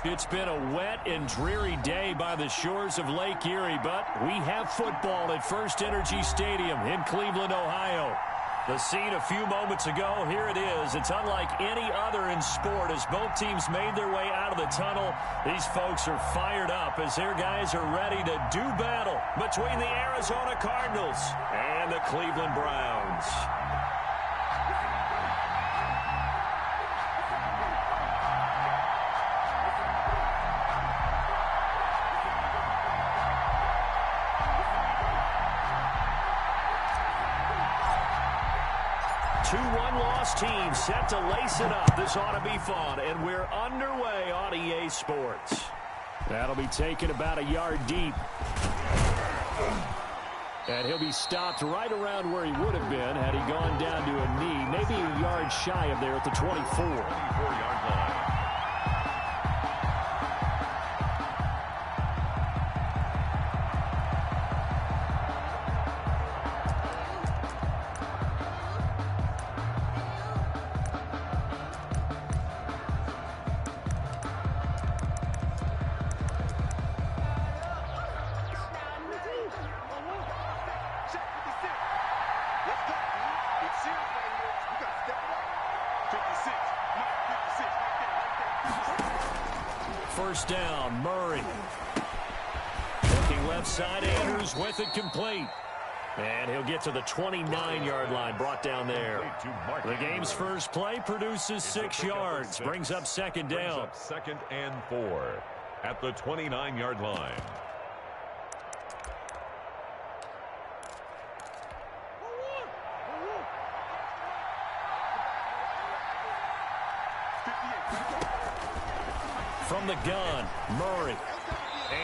It's been a wet and dreary day by the shores of Lake Erie, but we have football at First Energy Stadium in Cleveland, Ohio. The scene a few moments ago, here it is. It's unlike any other in sport as both teams made their way out of the tunnel. These folks are fired up as their guys are ready to do battle between the Arizona Cardinals and the Cleveland Browns. Two one-loss teams set to lace it up. This ought to be fun, and we're underway on EA Sports. That'll be taken about a yard deep. And he'll be stopped right around where he would have been had he gone down to a knee, maybe a yard shy of there at the 24. 24-yard line. First down, Murray. Looking left side, Andrews with it complete. And he'll get to the 29-yard line, brought down there. The game's first play produces 6 yards, brings up second down. Second and 4 at the 29-yard line. From the gun, Murray.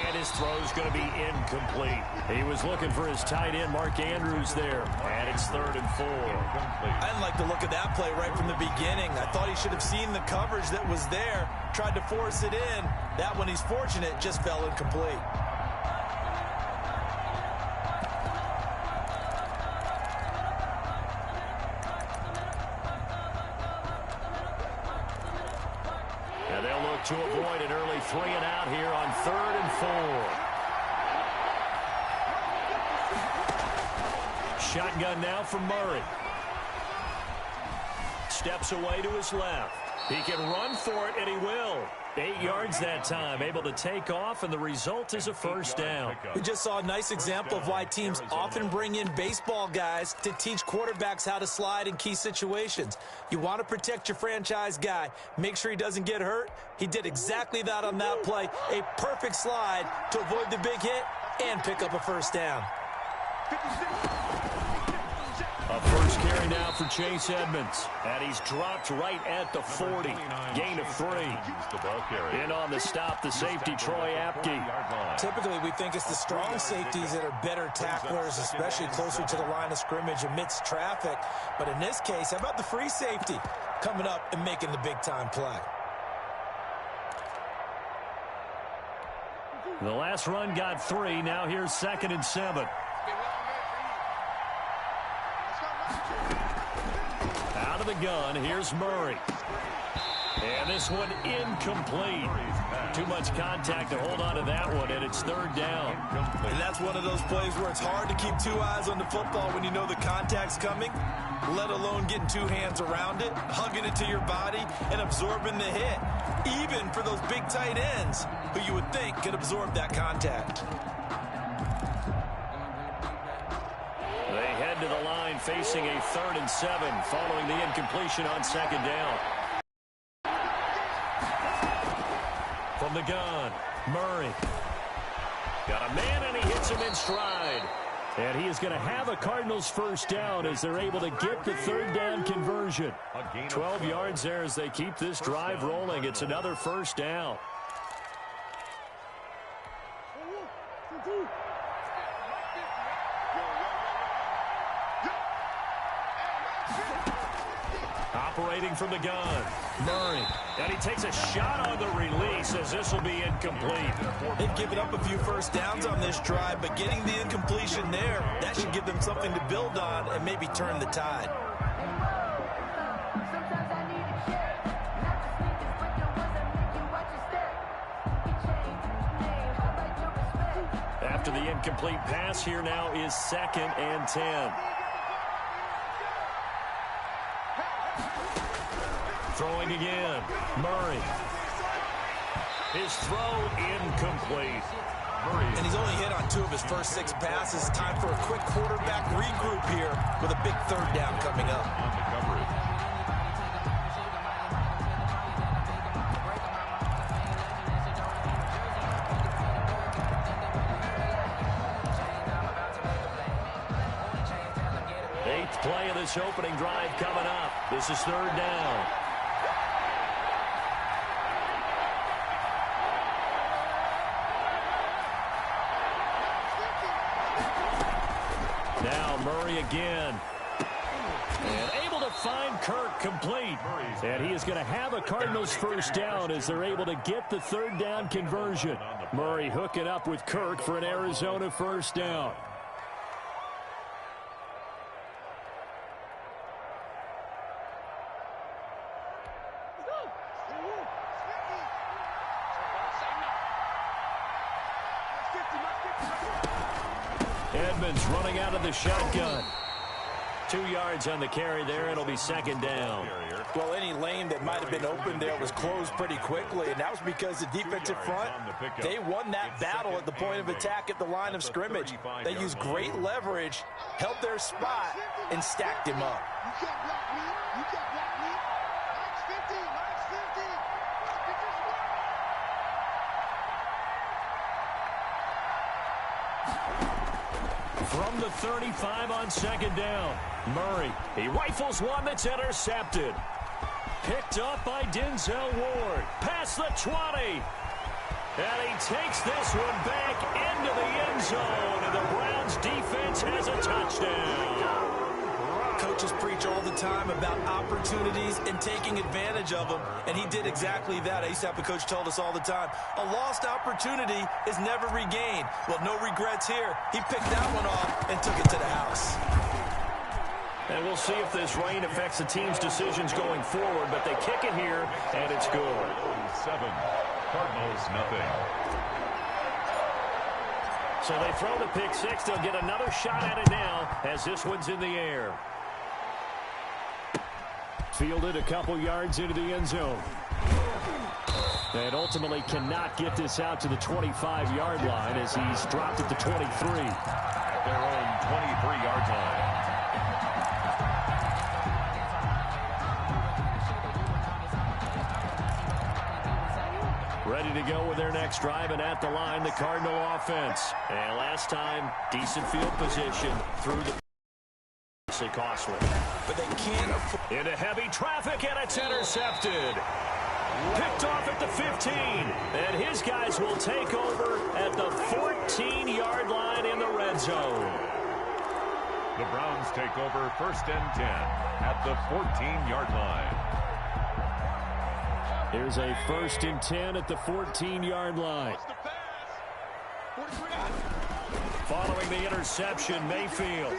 And his throw's going to be incomplete. He was looking for his tight end, Mark Andrews, there. And it's 3rd and 4. I didn't like the look of that play right from the beginning. I thought he should have seen the coverage that was there, tried to force it in. That one, he's fortunate, just fell incomplete. To avoid an early 3 and out here on 3rd and 4. Shotgun now from Murray. Steps away to his left. He can run for it, and he will. 8 yards that time, able to take off, and the result is a first down. We just saw a nice example of why teams often bring in baseball guys to teach quarterbacks how to slide in key situations. You want to protect your franchise guy. Make sure he doesn't get hurt. He did exactly that on that play. A perfect slide to avoid the big hit and pick up a first down. A first carry now for Chase Edmonds. And he's dropped right at the 40. Gain of 3. In on the stop, the safety, Troy Apke. Typically, we think it's the strong safeties that are better tacklers, especially closer to the line of scrimmage amidst traffic. But in this case, how about the free safety coming up and making the big-time play? The last run got 3. Now here's 2nd and 7. Out of the gun, here's Murray. And this one incomplete. Too much contact to hold on to that one, and it's 3rd down. And that's one of those plays where it's hard to keep 2 eyes on the football when you know the contact's coming, let alone getting 2 hands around it, hugging it to your body, and absorbing the hit. Even for those big tight ends who you would think could absorb that contact. They head to the line facing a 3rd and 7 following the incompletion on 2nd down. From the gun, Murray. Got a man, and he hits him in stride. And he is going to have a Cardinals first down as they're able to get the 3rd down conversion. 12 yards there as they keep this drive rolling. It's another first down. Operating from the gun, Murray. And he takes a shot on the release as this will be incomplete. They've given up a few first downs on this drive, but getting the incompletion there, that should give them something to build on and maybe turn the tide. after the incomplete pass. Here now is 2nd and 10. Throwing again. Murray. His throw incomplete. And he's only hit on 2 of his first 6 passes. Time for a quick quarterback regroup here with a big 3rd down coming up. On the coverage. Eighth play of this opening drive coming up. This is 3rd down. Now Murray again. And able to find Kirk complete. And he is going to have a Cardinals 1st down as they're able to get the 3rd down conversion. Murray hooking up with Kirk for an Arizona 1st down. Edmonds running out of the shotgun. 2 yards on the carry there. It'll be 2nd down. Well, any lane that might have been open there was closed pretty quickly, and that was because the defensive front, they won that battle at the point of attack at the line of scrimmage. They used great leverage, held their spot, and stacked him up. You can't block me. You can't block me. Max 50. Max 50. From the 35 on 2nd down. Murray, he rifles one that's intercepted. Picked up by Denzel Ward. Past the 20. And he takes this one back into the end zone. And the Browns defense has a touchdown. Coaches preach all the time about opportunities and taking advantage of them, and he did exactly that. I used to have a coach told us all the time, a lost opportunity is never regained. Well, no regrets here. He picked that one off and took it to the house. And we'll see if this rain affects the team's decisions going forward, but they kick it here, and it's good. 7, Cardinals nothing. So they throw the pick 6. They'll get another shot at it now as this one's in the air. Fielded a couple yards into the end zone. And ultimately cannot get this out to the 25-yard line as he's dropped at the 23. At their own 23-yard line. Ready to go with their next drive, and at the line, the Cardinal offense. And last time, decent field position through the costly. But they can't afford into heavy traffic, and it's intercepted. Picked off at the 15, and his guys will take over at the 14-yard line in the red zone. The Browns take over 1st and 10 at the 14-yard line. Here's a 1st and 10 at the 14-yard line. Following the interception, Mayfield.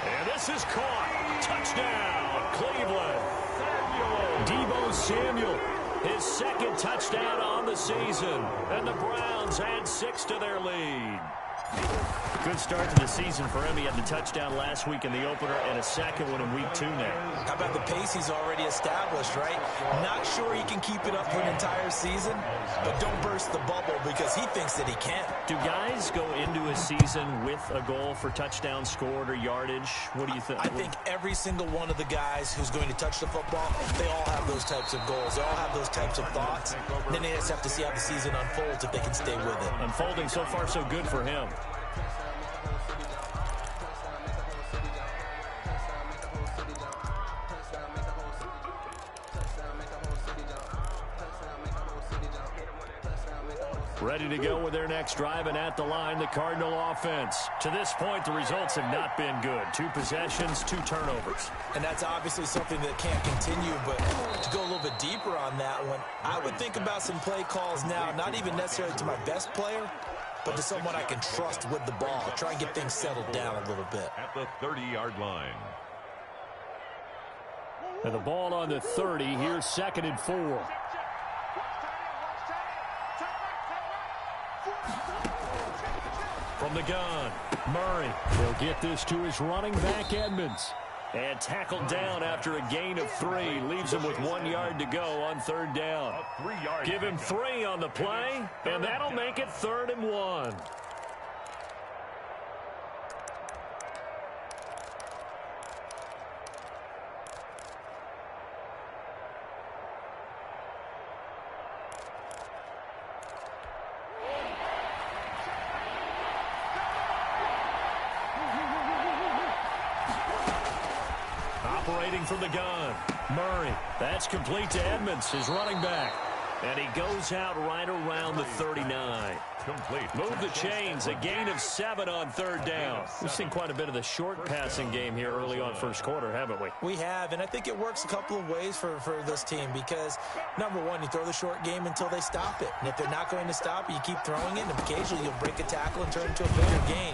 And this is caught. Touchdown, Cleveland. Deebo Samuel, his 2nd touchdown on the season. And the Browns add 6 to their lead. Good start to the season for him. He had the touchdown last week in the opener and a 2nd one in week 2 now. How about the pace he's already established, right? Not sure he can keep it up for an entire season, but don't burst the bubble because he thinks that he can. Do guys go into a season with a goal for touchdown scored or yardage? What do you think? I think every single one of the guys who's going to touch the football, they all have those types of goals. They all have those types of thoughts. And then they just have to see how the season unfolds if they can stay with it. Unfolding so far so good for him. Ready to go with their next drive, and at the line, the Cardinal offense. To this point, the results have not been good. 2 possessions, 2 turnovers. And that's obviously something that can't continue, but to go a little bit deeper on that one, I would think about some play calls now, not even necessarily to my best player, but to someone I can trust with the ball. Try and get things settled down a little bit. At the 30-yard line. And the ball on the 30, here's 2nd and 4. from the gun. Murray. He'll get this to his running back, Edmonds. And tackled down after a gain of 3. Leaves him with 1 yard to go on 3rd down. Give him 3 on the play, and that'll make it 3rd and 1. Operating from the gun, Murray. That's complete to Edmonds, his running back. And he goes out right around the 39. Complete. Move the chains, a gain of 7 on 3rd down. We've seen quite a bit of the short passing game here early on first quarter, haven't we? We have, and I think it works a couple of ways for this team because, number one, you throw the short game until they stop it. And if they're not going to stop it, you keep throwing it, and occasionally you'll break a tackle and turn it into a bigger gain.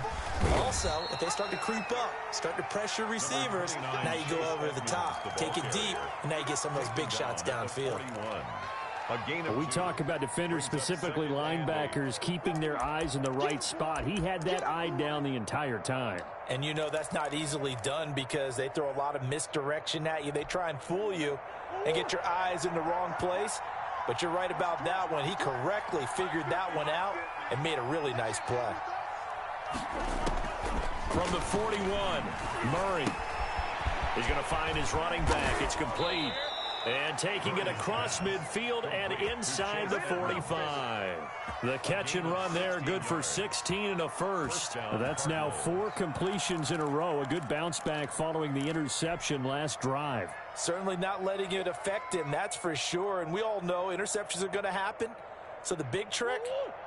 Also, if they start to creep up, start to pressure receivers, now you go over the top, take it deep, and now you get some of those big shots downfield. We talk about defenders, specifically linebackers, keeping their eyes in the right spot. He had that eye down the entire time. And you know that's not easily done because they throw a lot of misdirection at you. They try and fool you and get your eyes in the wrong place. But you're right about that one. He correctly figured that one out and made a really nice play. From the 41, Murray. He's going to find his running back. It's complete. And taking it across midfield and inside the 45. The catch and run there, good for 16 and a first. That's now 4 completions in a row. A good bounce back following the interception last drive. Certainly not letting it affect him, that's for sure. And we all know interceptions are going to happen. So the big trick,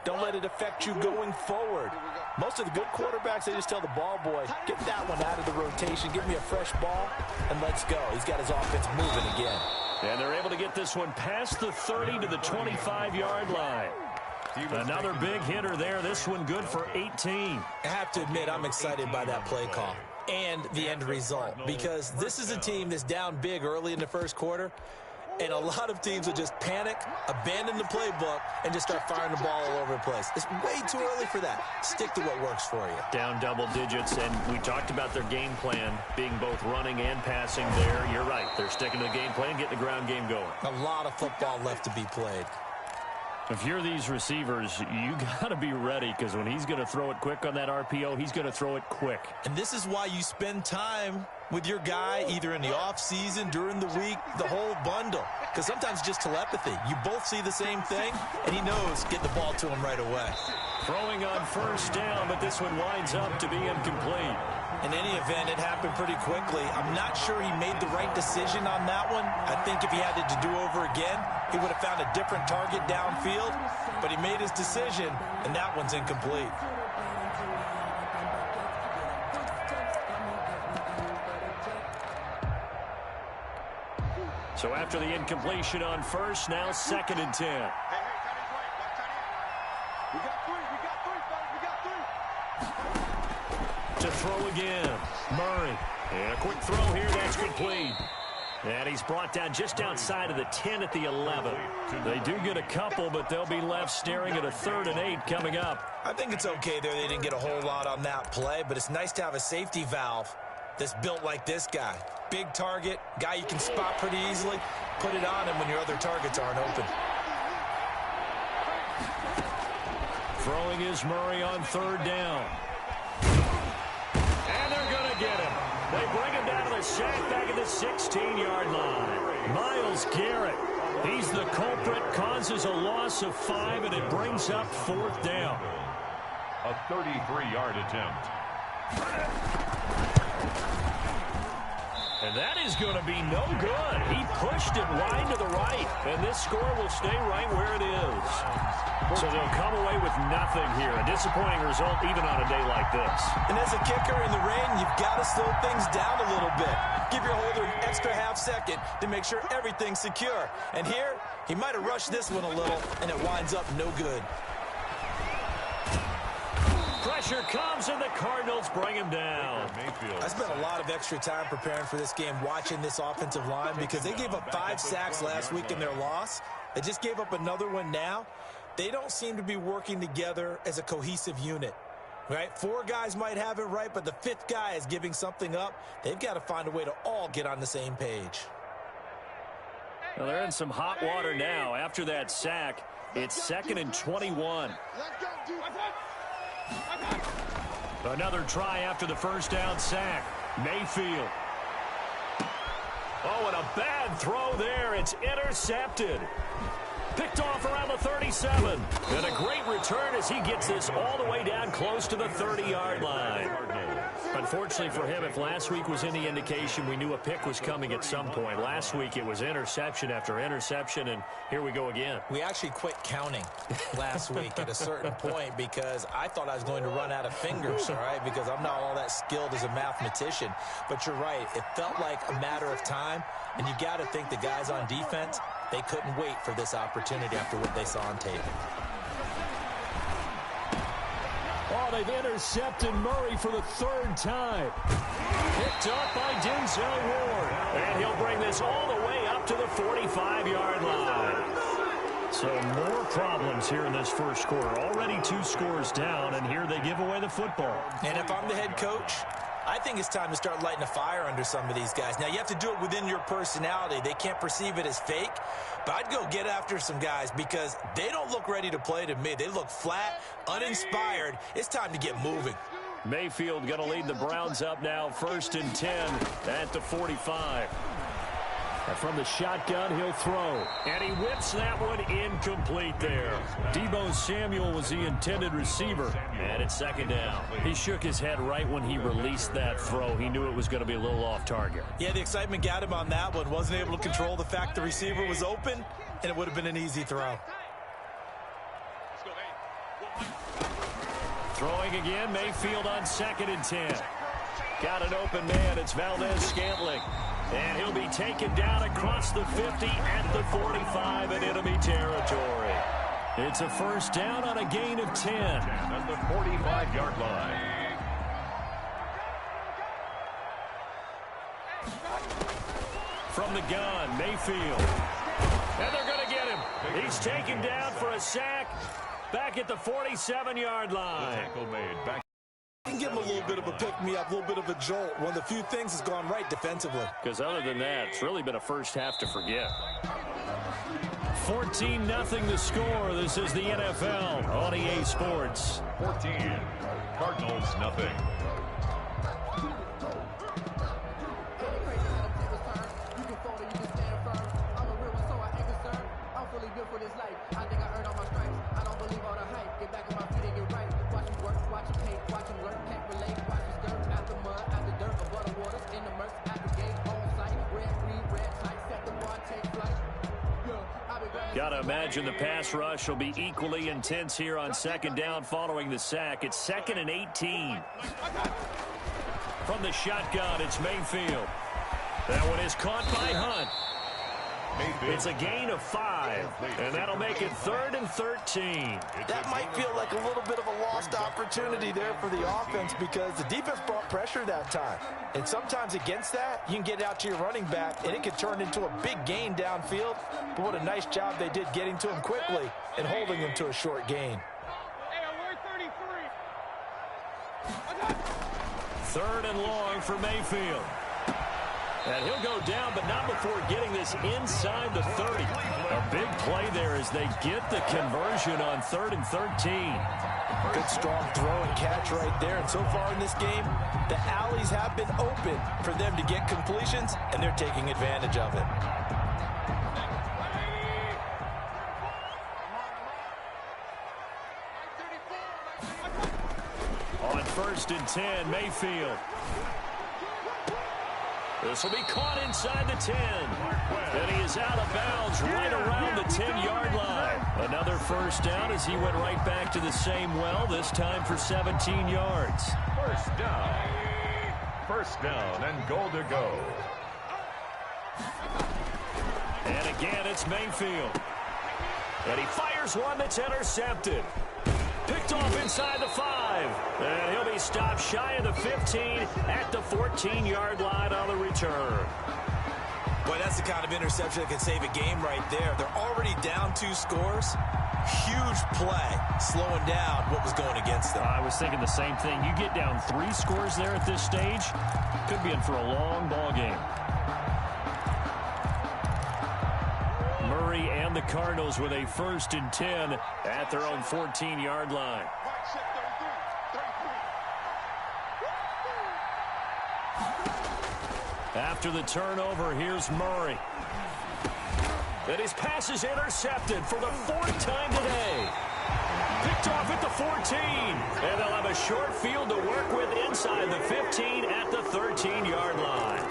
don't let it affect you going forward. Most of the good quarterbacks, they just tell the ball boy, get that one out of the rotation, give me a fresh ball, and let's go. He's got his offense moving again. And they're able to get this one past the 30 to the 25-yard line. Another big hitter there. This one good for 18. I have to admit, I'm excited by that play call and the end result because this is a team that's down big early in the first quarter. And a lot of teams will just panic, abandon the playbook, and just start firing the ball all over the place. It's way too early for that. Stick to what works for you. Down double digits, and we talked about their game plan being both running and passing there. You're right. They're sticking to the game plan, getting the ground game going. A lot of football left to be played. If you're these receivers, you got to be ready because when he's going to throw it quick on that RPO, he's going to throw it quick. And this is why you spend time with your guy either in the offseason, during the week, the whole bundle. Because sometimes it's just telepathy. You both see the same thing, and he knows get the ball to him right away. Throwing on first down, but this one winds up to be incomplete. In any event, it happened pretty quickly. I'm not sure he made the right decision on that one. I think if he had it to do over again, he would have found a different target downfield. But he made his decision, and that one's incomplete. So after the incompletion on first, now 2nd and 10. Hey, we got 3, fellas, we got 3. To throw again, Murray. And a quick throw here, that's complete. And he's brought down just outside of the 10 at the 11. They do get a couple, but they'll be left staring at a 3rd and 8 coming up. I think it's okay there. They didn't get a whole lot on that play, but it's nice to have a safety valve that's built like this guy. Big target, guy you can spot pretty easily. Put it on him when your other targets aren't open. Throwing is Murray on 3rd down. And they're going to get him. They bring him down to the sack back at the 16-yard line. Myles Garrett, he's the culprit, causes a loss of 5, and it brings up 4th down. A 33-yard attempt. And that is going to be no good. He pushed it wide to the right, and this score will stay right where it is. So they'll come away with nothing here. A disappointing result even on a day like this. And as a kicker in the rain, you've got to slow things down a little bit. Give your holder an extra half second to make sure everything's secure. And here, he might have rushed this one a little, and it winds up no good. Pressure comes, and the Cardinals bring him down. I spent a lot of extra time preparing for this game, watching this offensive line, because they gave up 5 sacks last week in their loss. They just gave up another one now. They don't seem to be working together as a cohesive unit. Right? 4 guys might have it right, but the 5th guy is giving something up. They've got to find a way to all get on the same page. Well, they're in some hot water now. After that sack, it's 2nd and 21. Another try after the first down sack. Mayfield. Oh, and a bad throw there. It's intercepted. Picked off around the 37. And a great return as he gets this all the way down close to the 30-yard line. Unfortunately for him, if last week was any indication, we knew a pick was coming at some point. Last week it was interception after interception, and here we go again. We actually quit counting last week at a certain point because I thought I was going to run out of fingers, all right, because I'm not all that skilled as a mathematician. But you're right. It felt like a matter of time, and you got to think the guys on defense, they couldn't wait for this opportunity after what they saw on tape. Oh, they've intercepted Murray for the 3rd time. Picked up by Denzel Ward. And he'll bring this all the way up to the 45-yard line. So more problems here in this first quarter. Already 2 scores down, and here they give away the football. And if I'm the head coach, I think it's time to start lighting a fire under some of these guys. Now, you have to do it within your personality. They can't perceive it as fake. But I'd go get after some guys because they don't look ready to play to me. They look flat, uninspired. It's time to get moving. Mayfield going to lead the Browns up now, 1st and 10 at the 45. And from the shotgun, he'll throw. And he whips that one incomplete there. Deebo Samuel was the intended receiver. And it's 2nd down. He shook his head right when he released that throw. He knew it was going to be a little off target. Yeah, the excitement got him on that one. Wasn't able to control the fact the receiver was open, and it would have been an easy throw. Throwing again, Mayfield on 2nd and 10. Got an open man. It's Valdez-Scantling. And he'll be taken down across the 50 at the 45 in enemy territory. It's a 1st down on a gain of 10. At the 45-yard line. From the gun, Mayfield. And they're going to get him. He's taken down for a sack back at the 47-yard line. Tackle made back. You can give him a little bit of a pick-me-up, a little bit of a jolt. One of the few things has gone right defensively. Because other than that, it's really been a first half to forget. 14-0 the score. This is the NFL on EA Sports. 14. Cardinals nothing. Got to imagine the pass rush will be equally intense here on 2nd down following the sack. It's 2nd and 18. From the shotgun, it's Mayfield. That one is caught by Hunt. It's a gain of 5, and that'll make it 3rd and 13. That might feel like a little bit of a lost opportunity there for the offense because the defense brought pressure that time. And sometimes against that, you can get out to your running back, and it could turn into a big gain downfield. But what a nice job they did getting to him quickly and holding him to a short gain. 3rd and long for Mayfield. And he'll go down, but not before getting this inside the 30. A big play there as they get the conversion on 3rd and 13. Good strong throw and catch right there. And so far in this game, the alleys have been open for them to get completions, and they're taking advantage of it. On 1st and 10, Mayfield. This will be caught inside the 10. And he is out of bounds right around the 10-yard line. Another 1st down as he went right back to the same well, this time for 17 yards. 1st down. 1st down and goal to go. And again, it's Mayfield. And he fires one that's intercepted. Picked off inside the 5. And he'll be stopped shy of the 15 at the 14-yard line on the return. Boy, that's the kind of interception that can save a game right there. They're already down 2 scores. Huge play, slowing down what was going against them. I was thinking the same thing. You get down 3 scores there at this stage, could be in for a long ball game. Murray and the Cardinals with a 1st and 10 at their own 14-yard line. After the turnover, here's Murray. And his pass is intercepted for the 4th time today. Picked off at the 14. And they'll have a short field to work with inside the 15 at the 13-yard line.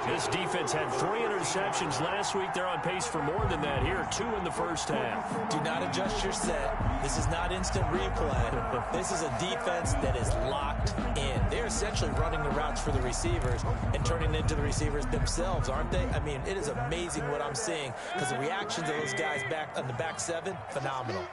This defense had 3 interceptions last week. They're on pace for more than that here. 2 in the first half. Do not adjust your set. This is not instant replay. This is a defense that is locked in. They're essentially running the routes for the receivers and turning into the receivers themselves, aren't they? I mean, it is amazing what I'm seeing because the reactions of those guys back on the back 7, phenomenal.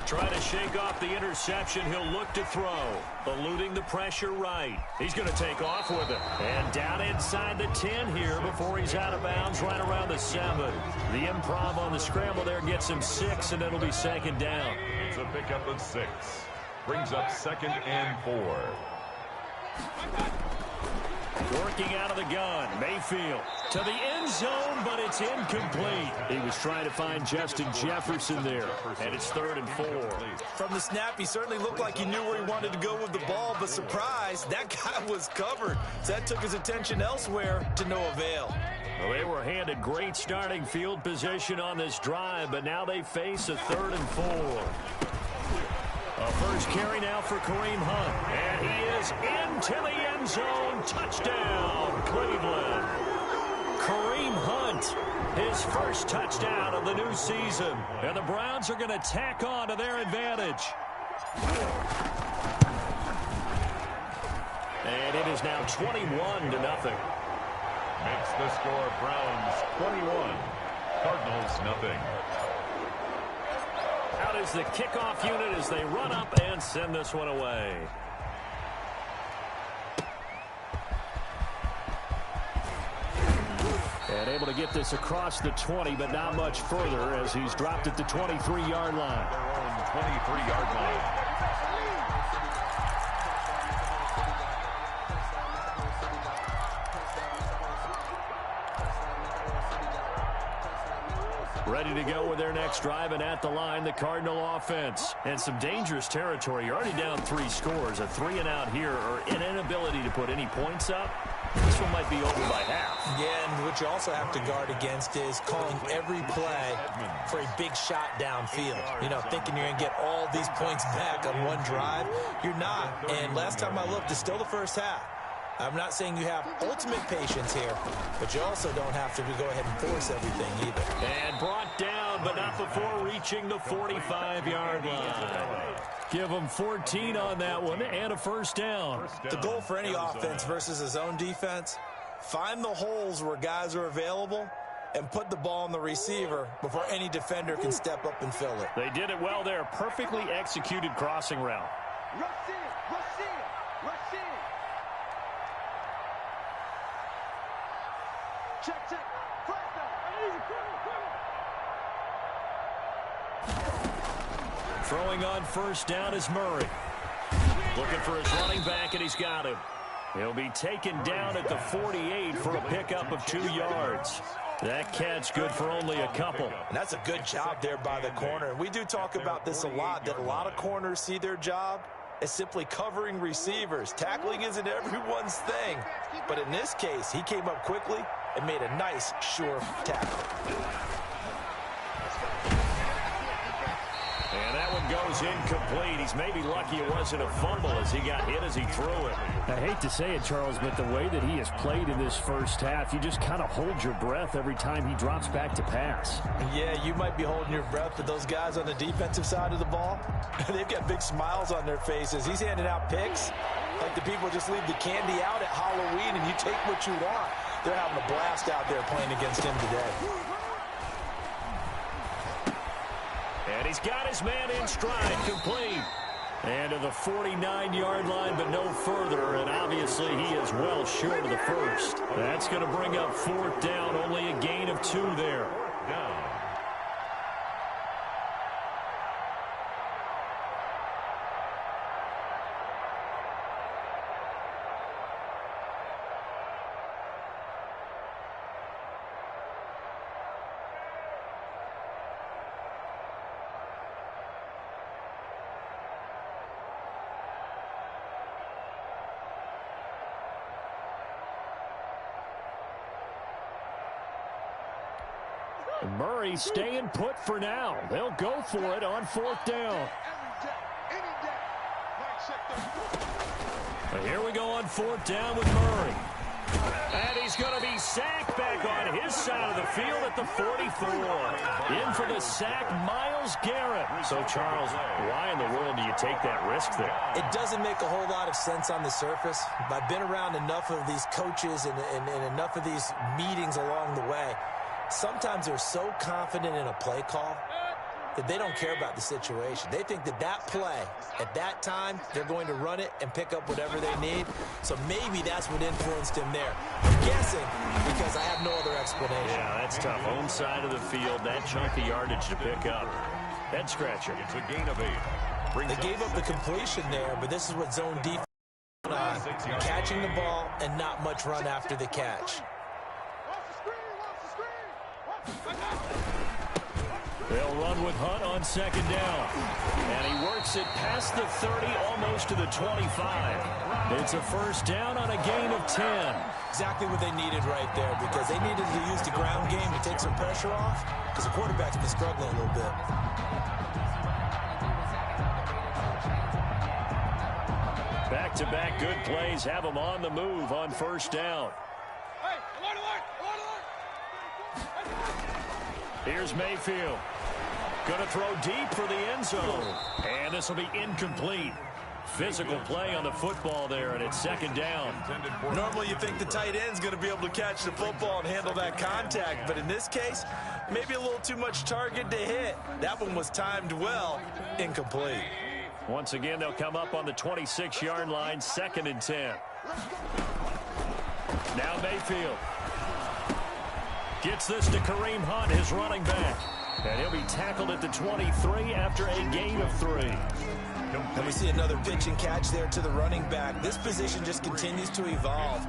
Trying to shake off the interception. He'll look to throw. Eluding the pressure right. He's going to take off with it. And down inside the 10 here before he's out of bounds right around the 7. The improv on the scramble there gets him 6, and it'll be 2nd down. It's a pickup of 6. Brings up 2nd and 4. Working out of the gun. Mayfield to the end zone, but it's incomplete. He was trying to find Justin Jefferson there, and it's 3rd and 4. From the snap, he certainly looked like he knew where he wanted to go with the ball, but surprise, that guy was covered. So that took his attention elsewhere to no avail. Well, they were handed great starting field position on this drive, but now they face a 3rd and 4. A first carry now for Kareem Hunt. And he is into the end zone. Touchdown, Cleveland. Kareem Hunt, his first touchdown of the new season. And the Browns are going to tack on to their advantage. And it is now 21-0. Makes the score Browns 21, Cardinals nothing. Out is the kickoff unit as they run up and send this one away. And able to get this across the 20, but not much further as he's dropped at the 23-yard line. Their own 23-yard line. Ready to go with their next drive, and at the line, the Cardinal offense. And some dangerous territory. You're already down 3 scores. A 3-and-out here, or an inability to put any points up. This one might be over by half. Yeah, and what you also have to guard against is calling every play for a big shot downfield. You know, thinking you're going to get all these points back on one drive. You're not. And last time I looked, it's still the first half. I'm not saying you have ultimate patience here, but you also don't have to go ahead and force everything either. And brought down, but not before reaching the 45-yard line. Give them 14 on that one and a first down. The goal for any offense versus his own defense, find the holes where guys are available and put the ball on the receiver before any defender can step up and fill it. They did it well there. Perfectly executed crossing route. Rush in, rush in, rush in. Check, check. Throwing on first down is Murray. Looking for his running back, and he's got him. He'll be taken down at the 48 for a pickup of 2 yards. That catch good for only a couple. And that's a good job there by the corner. We do talk about this a lot, that a lot of corners see their job as simply covering receivers. Tackling isn't everyone's thing. But in this case, he came up quickly and made a nice, sure tackle. And that one goes incomplete. He's maybe lucky it wasn't a fumble as he got hit as he threw it. I hate to say it, Charles, but the way that he has played in this first half, you just kind of hold your breath every time he drops back to pass. Yeah, you might be holding your breath, but those guys on the defensive side of the ball, they've got big smiles on their faces. He's handing out picks like the people just leave the candy out at Halloween and you take what you want. They're having a blast out there playing against him today. And he's got his man in stride, complete. And to the 49-yard line, but no further. And obviously he is well short of the first. That's going to bring up 4th down. Only a gain of 2 there. Down. Murray staying put for now. They'll go for it on 4th down. But here we go on 4th down with Murray. And he's going to be sacked back on his side of the field at the 44. In for the sack, Myles Garrett. So, Charles, why in the world do you take that risk there? It doesn't make a whole lot of sense on the surface. I've been around enough of these coaches and enough of these meetings along the way. Sometimes they're so confident in a play call that they don't care about the situation. They think that that play, at that time, they're going to run it and pick up whatever they need. So maybe that's what influenced him there. I'm guessing because I have no other explanation. Yeah, that's tough. Home side of the field, that chunk of yardage to pick up. Head scratcher. It's a gain of 8. They gave up the completion there, but this is what zone defense is on. Catching the ball and not much run after the catch. They'll run with Hunt on 2nd down. And he works it past the 30, almost to the 25. It's a 1st down on a gain of 10. Exactly what they needed right there, because they needed to use the ground game to take some pressure off, because the quarterback's been struggling a little bit. Back-to-back good plays have them on the move on 1st down. Here's Mayfield. Going to throw deep for the end zone. And this will be incomplete. Physical play on the football there, and it's 2nd down. Normally you think the tight end's going to be able to catch the football and handle that contact, but in this case, maybe a little too much target to hit. That one was timed well. Incomplete. Once again, they'll come up on the 26-yard line, 2nd and 10. Now Mayfield. Gets this to Kareem Hunt, his running back. And he'll be tackled at the 23 after a gain of 3. And we see another pitch and catch there to the running back. This position just continues to evolve.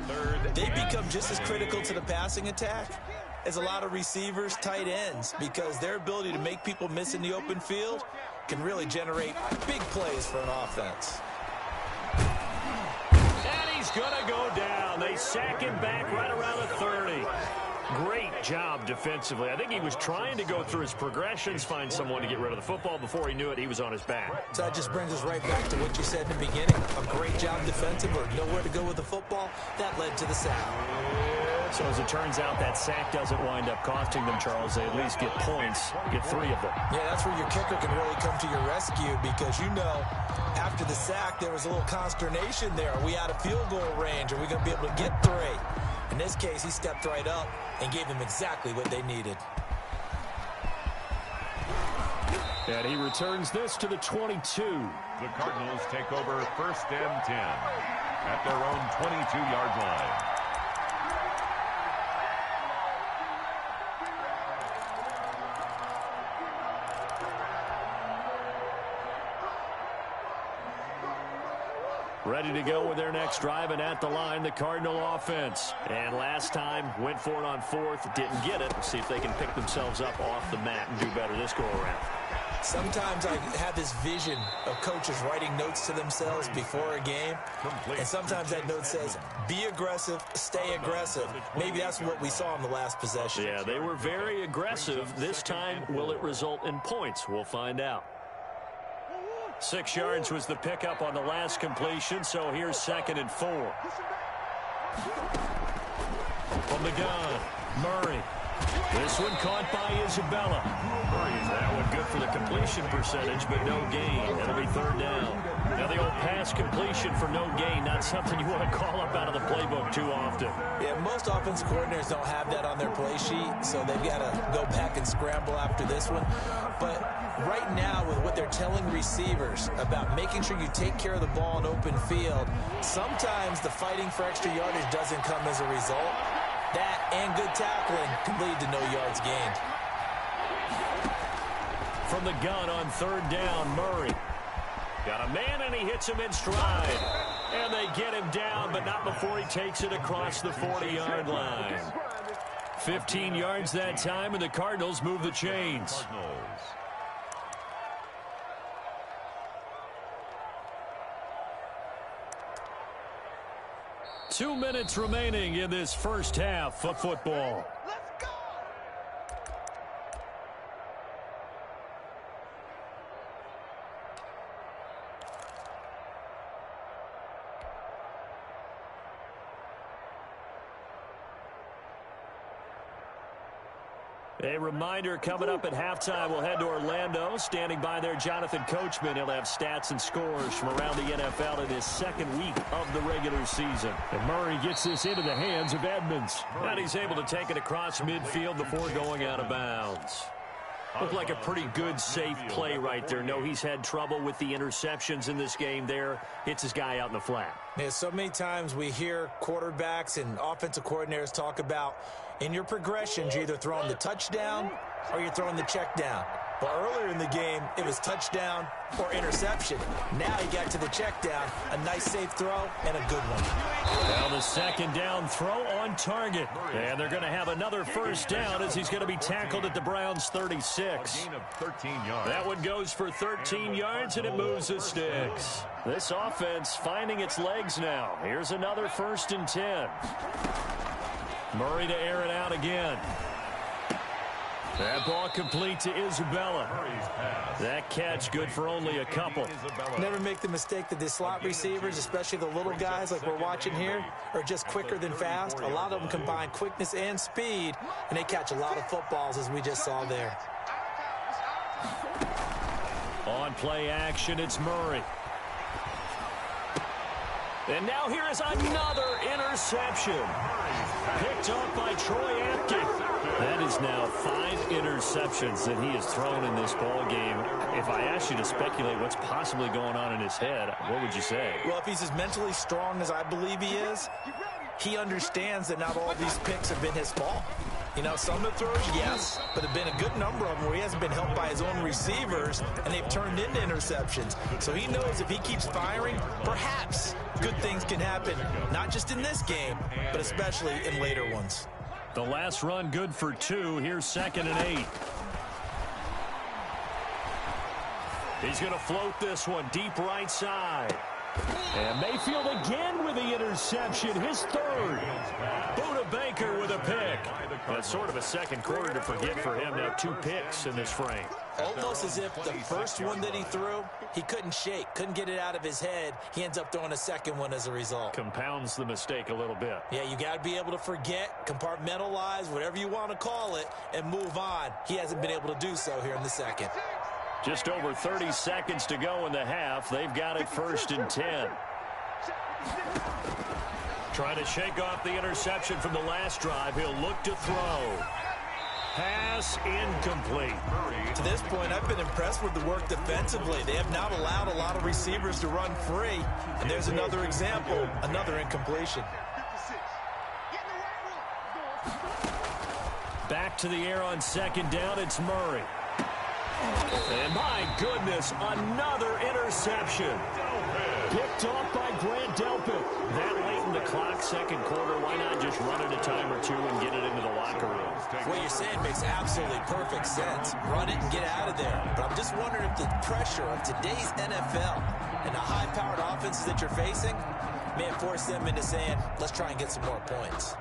They become just as critical to the passing attack as a lot of receivers, tight ends, because their ability to make people miss in the open field can really generate big plays for an offense. And he's going to go down. They sack him back right around the 30. Great job defensively. I think he was trying to go through his progressions, find someone to get rid of the football. Before he knew it, he was on his back. So that just brings us right back to what you said in the beginning. A great job defensively. Nowhere to go with the football. That led to the sack. So as it turns out, that sack doesn't wind up costing them, Charles. They at least get points, get 3 of them. Yeah, that's where your kicker can really come to your rescue, because you know after the sack there was a little consternation there. Are we out of field goal range? Are we going to be able to get 3? In this case, he stepped right up and gave them exactly what they needed. And he returns this to the 22. The Cardinals take over 1st and 10 at their own 22-yard line. Ready to go with their next drive, and at the line, the Cardinal offense. And last time, went for it on 4th, didn't get it. See if they can pick themselves up off the mat and do better this go-around. Sometimes I have this vision of coaches writing notes to themselves before a game, and sometimes that note says, be aggressive, stay aggressive. Maybe that's what we saw in the last possession. Yeah, they were very aggressive. This time, will it result in points? We'll find out. 6 yards was the pickup on the last completion, so here's 2nd and 4. From the gun, Murray This one caught by Isabella. That one good for the completion percentage, but no gain. It'll be third down. Now the old pass completion for no gain, not something you want to call up out of the playbook too often. Yeah, most offensive coordinators don't have that on their play sheet, so they've got to go back and scramble after this one. But right now, with what they're telling receivers about making sure you take care of the ball in open field, sometimes the fighting for extra yardage doesn't come as a result. That and good tackling can lead to no yards gained. From the gun on third down, Murray. Got a man, and he hits him in stride. And they get him down, but not before he takes it across the 40-yard line. 15 yards that time, and the Cardinals move the chains. 2 minutes remaining in this first half of football. Let's go! A reminder coming up at halftime, we'll head to Orlando. Standing by there, Jonathan Coachman. He'll have stats and scores from around the NFL in his second week of the regular season. And Murray gets this into the hands of Edmonds. And he's able to take it across midfield before going out of bounds. Looked like a pretty good, safe play right there. No, he's had trouble with the interceptions in this game there. Hits his guy out in the flat. Yeah, so many times we hear quarterbacks and offensive coordinators talk about in your progressions, you're either throwing the touchdown or you're throwing the check down. But earlier in the game, it was touchdown or interception. Now he got to the check down, a nice safe throw, and a good one. Well, the second down throw on target. And they're going to have another first down as he's going to be tackled at the Browns' 36. Gain of 13 yards. That one goes for 13 yards, and it moves the sticks. This offense finding its legs now. Here's another 1st and 10. Murray to air it out again. That ball complete to Isabella. That catch good for only a couple. Never make the mistake that the slot receivers, especially the little guys like we're watching here, are just quicker than fast. A lot of them combine quickness and speed, and they catch a lot of footballs, as we just saw there. On play action, it's Murray. And now here is another interception. Picked up by Troy Apke. That is now 5 interceptions that he has thrown in this ball game. If I asked you to speculate what's possibly going on in his head, what would you say? Well, if he's as mentally strong as I believe he is, he understands that not all of these picks have been his fault. You know, some of the throws, yes, but there have been a good number of them where he hasn't been helped by his own receivers, and they've turned into interceptions. So he knows if he keeps firing, perhaps good things can happen, not just in this game, but especially in later ones. The last run good for 2. Here's 2nd and 8. He's going to float this one deep right side. And Mayfield again with the interception, his 3rd. Buda Baker with a pick. That's sort of a second quarter to forget for him. Now 2 picks in this frame. Almost as if the first one that he threw, he couldn't shake, couldn't get it out of his head. He ends up throwing a second one as a result. Compounds the mistake a little bit. Yeah, you got to be able to forget, compartmentalize, whatever you want to call it, and move on. He hasn't been able to do so here in the second. Just over 30 seconds to go in the half. They've got it 1st and 10. Trying to shake off the interception from the last drive. He'll look to throw. Pass incomplete. To this point, I've been impressed with the work defensively. They have not allowed a lot of receivers to run free. And there's another example, another incompletion. Back to the air on 2nd down. It's Murray. And my goodness, another interception. Picked off by Grant Delpit. That late in the clock, second quarter, why not just run it a time or 2 and get it into the locker room? What you're saying makes absolutely perfect sense. Run it and get out of there. But I'm just wondering if the pressure of today's NFL and the high-powered offenses that you're facing may have forced them into saying, let's try and get some more points.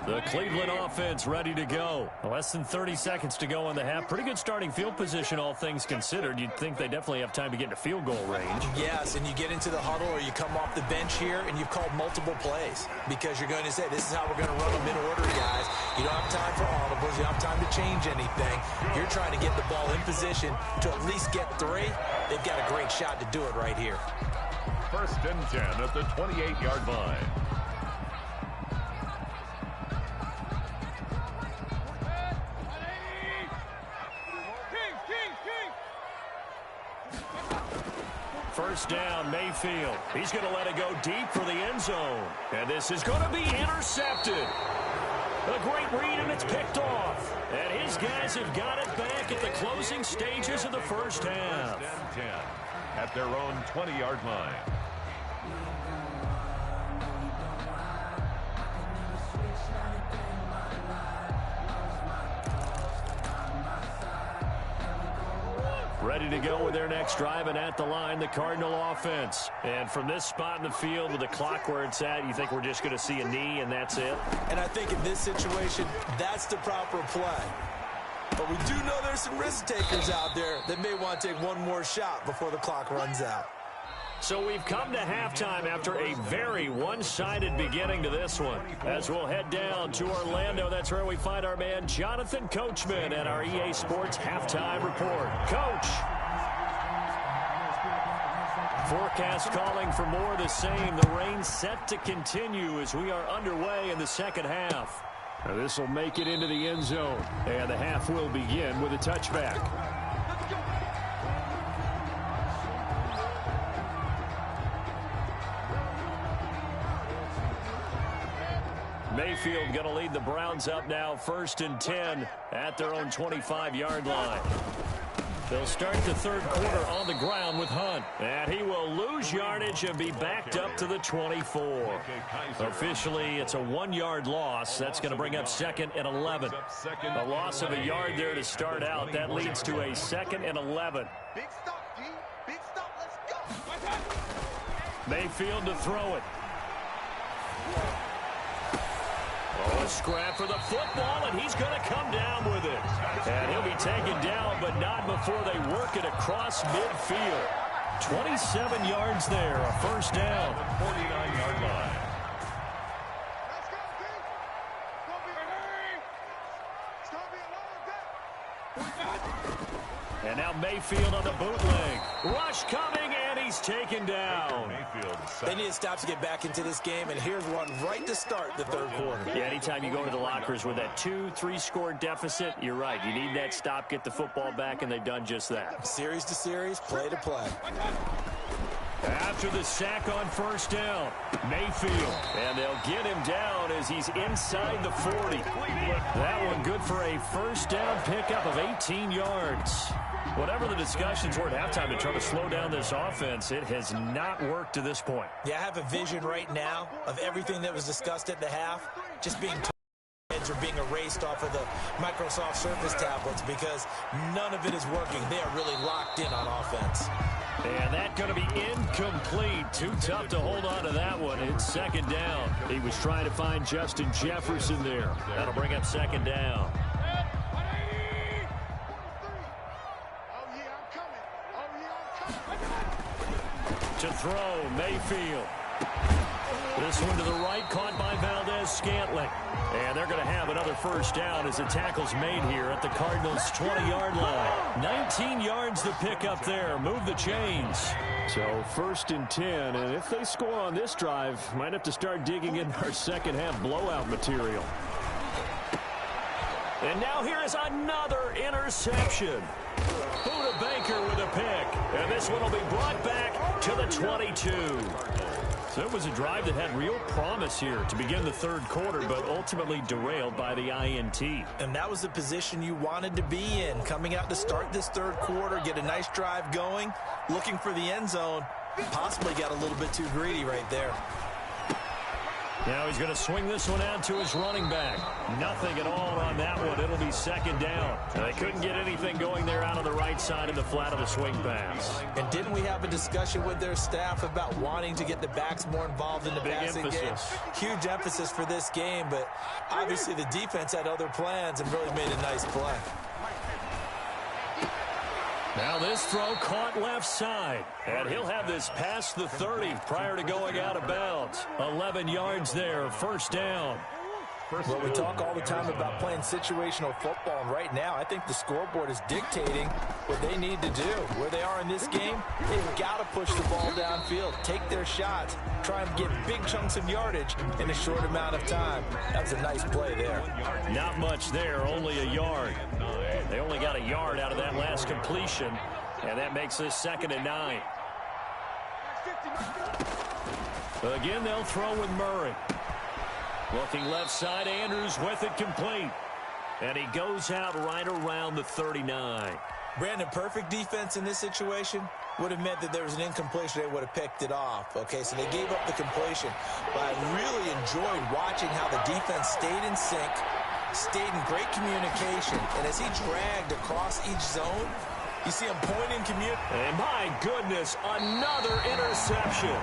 The Cleveland offense ready to go. Less than 30 seconds to go in the half. Pretty good starting field position, all things considered. You'd think they definitely have time to get into field goal range. Yes, and you get into the huddle or you come off the bench here and you've called multiple plays because you're going to say, this is how we're going to run them in order, guys. You don't have time for audibles. You don't have time to change anything. You're trying to get the ball in position to at least get 3. They've got a great shot to do it right here. 1st and 10 at the 28-yard line. First down, Mayfield. He's going to let it go deep for the end zone. And this is going to be intercepted. A great read, and it's picked off. And his guys have got it back at the closing stages of the first half. 1st and 10 at their own 20-yard line. Ready to go with their next drive, and at the line, the Cardinal offense. And from this spot in the field with the clock where it's at, you think we're just going to see a knee and that's it? And I think in this situation, that's the proper play. But we do know there's some risk takers out there that may want to take one more shot before the clock runs out. So we've come to halftime after a very one-sided beginning to this one. As we'll head down to Orlando, that's where we find our man Jonathan Coachman at our EA Sports Halftime Report. Coach! Forecast calling for more of the same. The rain set to continue as we are underway in the second half. Now this will make it into the end zone. And the half will begin with a touchback. Mayfield going to lead the Browns up now, 1st and 10 at their own 25-yard line. They'll start the third quarter on the ground with Hunt. And he will lose yardage and be backed up to the 24. Officially, it's a 1-yard loss. That's going to bring up 2nd and 11. A loss of a yard there to start out. That leads to a 2nd and 11. Big stop, D. Big stop. Let's go. Mayfield to throw it. Oh, a scrap for the football, and he's going to come down with it. And he'll be taken down, but not before they work it across midfield. 27 yards there, a first down. 49-yard line. Let's go, D. Don't be hurry. It's going to be a long day. And now Mayfield on the bootleg. Rush coming, and he's taken down. They need to stop to get back into this game, and here's one right to start the third quarter. Yeah, anytime you go to the lockers with that 2-3 score deficit, you're right. You need that stop, get the football back, and they've done just that. Series to series, play to play. After the sack on first down, Mayfield. And they'll get him down as he's inside the 40. That one good for a first down pickup of 18 yards. Whatever the discussions were at halftime to try to slow down this offense, it has not worked to this point. Yeah, I have a vision right now of everything that was discussed at the half just being or being erased off of the Microsoft Surface tablets because none of it is working. They are really locked in on offense. And that's going to be incomplete. Too tough to hold on to that one. It's 2nd down. He was trying to find Justin Jefferson there. That'll bring up 2nd down. To throw, Mayfield. This one to the right, caught by Valdez-Scantling. And they're going to have another first down as the tackle's made here at the Cardinals' 20-yard line. 19 yards to pick up there. Move the chains. So 1st and 10, and if they score on this drive, might have to start digging in our second half blowout material. And now here is another interception. Buda Baker with a pick. And this one will be brought back to the 22. So it was a drive that had real promise here to begin the third quarter, but ultimately derailed by the INT. And that was the position you wanted to be in, coming out to start this third quarter, get a nice drive going, looking for the end zone. Possibly got a little bit too greedy right there. Now he's going to swing this one out to his running back. Nothing at all on that one. It'll be second down. They couldn't get anything going there out of the right side in the flat of the swing pass. And didn't we have a discussion with their staff about wanting to get the backs more involved in the passing game? Huge emphasis for this game, but obviously the defense had other plans and really made a nice play. Now this throw caught left side, and he'll have this past the 30 prior to going out of bounds. 11 yards there, first down. Well, we talk all the time about playing situational football, and right now I think the scoreboard is dictating what they need to do. Where they are in this game, they've got to push the ball downfield, take their shots, try and get big chunks of yardage in a short amount of time. That's a nice play there. Not much there, only a yard. They only got a yard out of that last completion, and that makes this 2nd and 9. Again, they'll throw with Murray. Looking left side, Andrews with it complete. And he goes out right around the 39. Brandon, perfect defense in this situation would have meant that there was an incompletion. They would have picked it off. Okay, so they gave up the completion. But I really enjoyed watching how the defense stayed in sync, stayed in great communication. And as he dragged across each zone, you see him pointing And my goodness, another interception.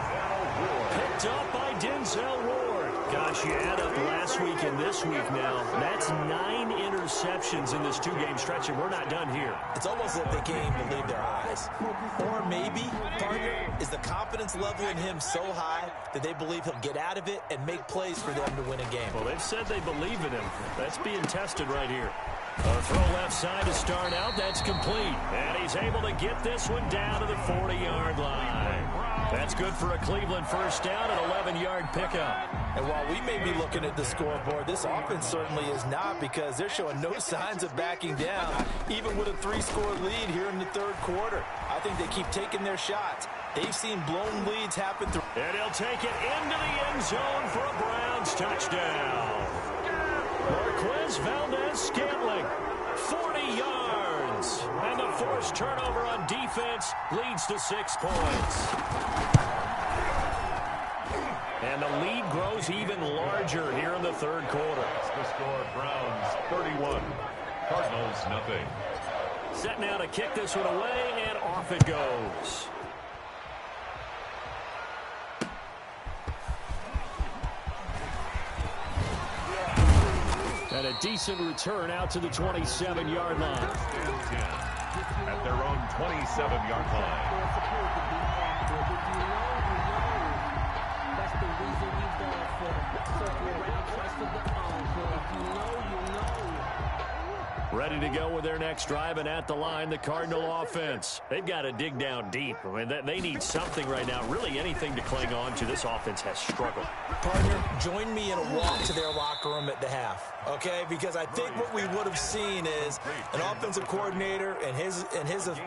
Picked up by Denzel Ward. Gosh, you add up last week and this week now. That's 9 interceptions in this 2-game stretch, and we're not done here. It's almost like they can't even believe their eyes. Or maybe, partner, is the confidence level in him so high that they believe he'll get out of it and make plays for them to win a game. Well, they've said they believe in him. That's being tested right here. A throw left side to start out. That's complete. And he's able to get this one down to the 40-yard line. That's good for a Cleveland first down, an 11-yard pickup. And while we may be looking at the scoreboard, this offense certainly is not, because they're showing no signs of backing down, even with a 3-score lead here in the 3rd quarter. I think they keep taking their shots. They've seen blown leads happen through. And he'll take it into the end zone for a Browns touchdown. Marquez Valdez-Scantling, 40 yards. And the forced turnover on defense leads to 6 points. And the lead grows even larger here in the 3rd quarter. The score, Browns 31, Cardinals nothing. Set now to kick this one away, and off it goes. And a decent return out to the 27-yard line. At their own 27-yard line. Ready to go with their next drive, and at the line, the Cardinal offense. They've got to dig down deep. I mean, they need something right now, really anything to cling on to. This offense has struggled. Partner, join me in a walk to their locker room at the half, okay? Because I think what we would have seen is an offensive coordinator and his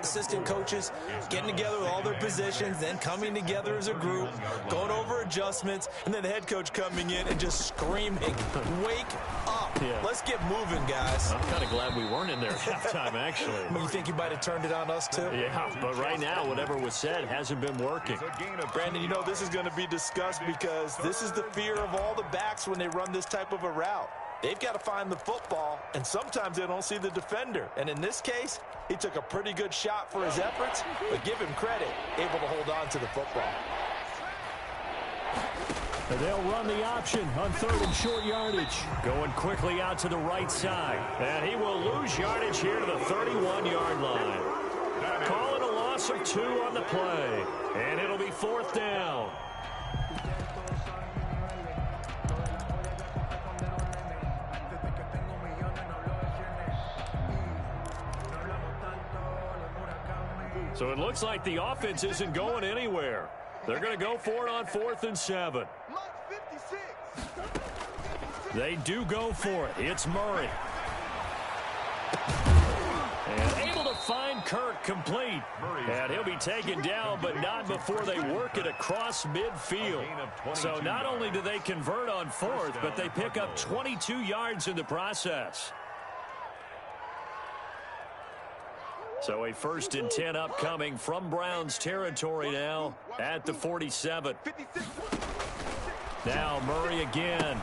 assistant coaches getting together with all their positions, then coming together as a group, going over adjustments, and then the head coach coming in and just screaming, wake up. Yeah. Let's get moving, guys. I'm kind of glad we weren't in there at halftime, actually. You think you might have turned it on us, too? Yeah, but right now, whatever was said hasn't been working. Brandon, you know this is going to be discussed, because this is the fear of all the backs when they run this type of a route. They've got to find the football, and sometimes they don't see the defender. And in this case, he took a pretty good shot for his efforts, but give him credit, able to hold on to the football. And they'll run the option on 3rd and short yardage. Going quickly out to the right side. And he will lose yardage here to the 31-yard line. Call it a loss of 2 on the play. And it'll be 4th down. So it looks like the offense isn't going anywhere. They're going to go for it on 4th and 7. They do go for it. It's Murray. And able to find Kirk complete. And he'll be taken down, but not before they work it across midfield. So not only do they convert on 4th, but they pick up 22 yards in the process. So a 1st and 10 upcoming from Browns territory now at the 47. Now Murray again.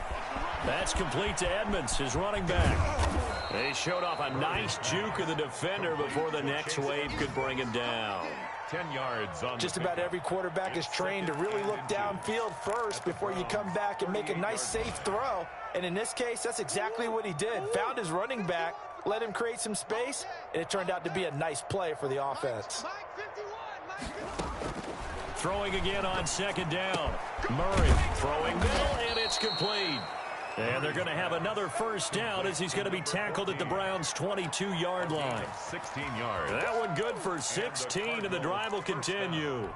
That's complete to Edmonds, his running back. They showed off a nice juke of the defender before the next wave could bring him down. 10 yards on Just about every quarterback is trained to really look downfield first before you come back and make a nice, safe throw. And in this case, that's exactly what he did. Found his running back, let him create some space, and it turned out to be a nice play for the offense. Throwing again on second down. Murray throwing middle, and it's complete. And they're going to have another first down as he's going to be tackled at the Browns' 22-yard line. 16 yards. That one good for 16, and the drive will continue.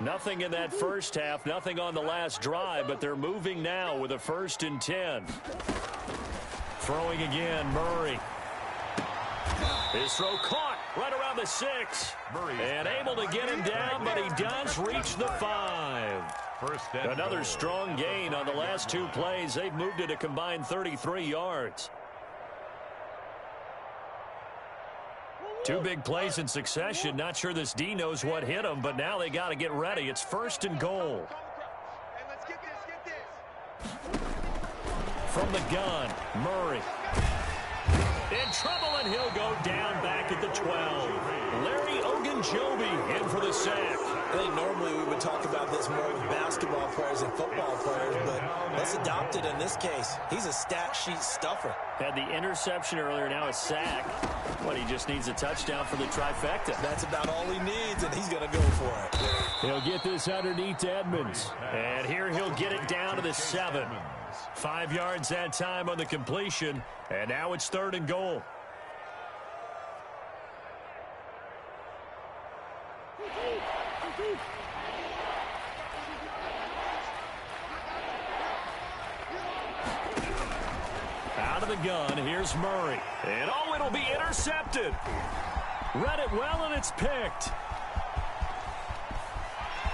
Nothing in that first half, nothing on the last drive, but they're moving now with a 1st and 10. Throwing again, Murray. His throw caught right around the 6. And able to get him down, but he does reach the 5. Another strong gain on the last 2 plays. They've moved it a combined 33 yards. 2 big plays in succession. Not sure this D knows what hit him, but now they got to get ready. It's 1st and goal. From the gun, Murray. In trouble, and he'll go down back at the 12. Larry Ogunjobi in for the sack. I think normally we would talk about this more with basketball players and football players, but let's adopt it in this case. He's a stat sheet stuffer. Had the interception earlier, now a sack. But he just needs a touchdown for the trifecta. That's about all he needs, and he's going to go for it. He'll get this underneath to Edmonds. And here he'll get it down to the 7. 5 yards that time on the completion, and now it's 3rd and goal. Out of the gun, here's Murray. And oh, it'll be intercepted. Read it well, and it's picked.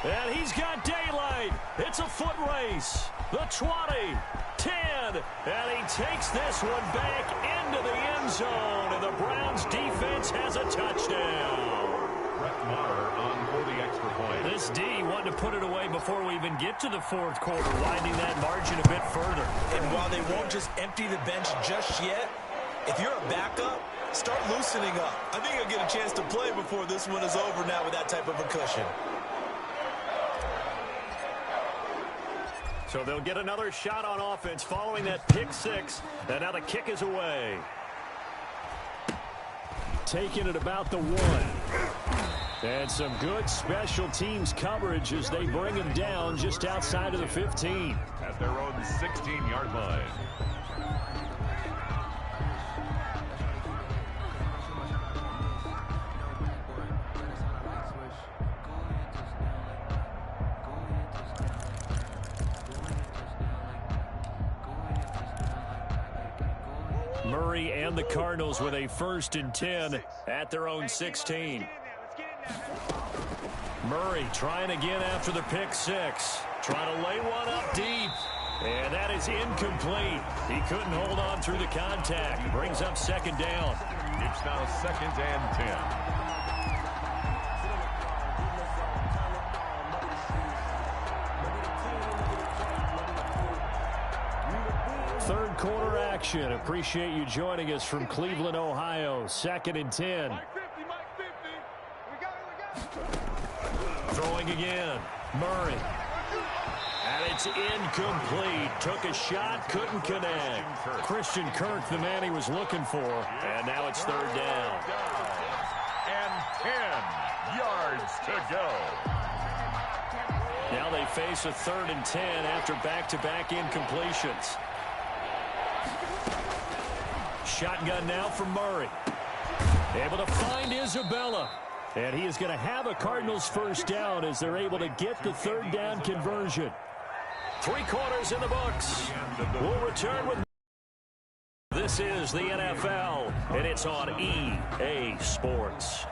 And he's got daylight. It's a foot race. The 20, 10, and he takes this one back into the end zone, and the Browns defense has a touchdown. Brett Maher on for the extra point. This D wanted to put it away before we even get to the 4th quarter, widening that margin a bit further. And while they won't just empty the bench just yet, if you're a backup, start loosening up. I think you'll get a chance to play before this one is over now with that type of a cushion. So they'll get another shot on offense following that pick 6, and now the kick is away. Taking it about the 1. And some good special teams coverage as they bring him down just outside of the 15. At their own 16-yard line. Murray and the Cardinals with a 1st and 10 at their own 16. Murray trying again after the pick 6. Trying to lay one up deep. And that is incomplete. He couldn't hold on through the contact. Brings up 2nd down. It's now 2nd and 10. Third quarter action. Appreciate you joining us from Cleveland, Ohio. 2nd and 10. Throwing again. Murray. And it's incomplete. Took a shot, couldn't connect. Christian Kirk, the man he was looking for. And now it's 3rd down. And 10 yards to go. Now they face a 3rd and 10 after back-to-back incompletions. Shotgun now from Murray. Able to find Isabella. And he is going to have a Cardinals 1st down as they're able to get the 3rd down conversion. 3 quarters in the books. We'll return with... This is the NFL, and it's on EA Sports.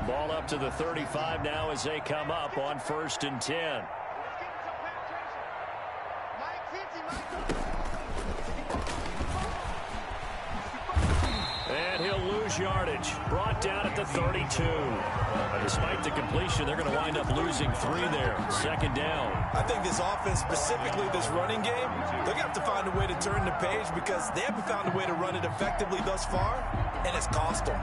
Ball up to the 35 now as they come up on 1st and 10. And he'll lose yardage. Brought down at the 32. Despite the completion, they're going to wind up losing 3 there. Second down. I think this offense, specifically this running game, they're going to have to find a way to turn the page because they haven't found a way to run it effectively thus far, and it's cost them.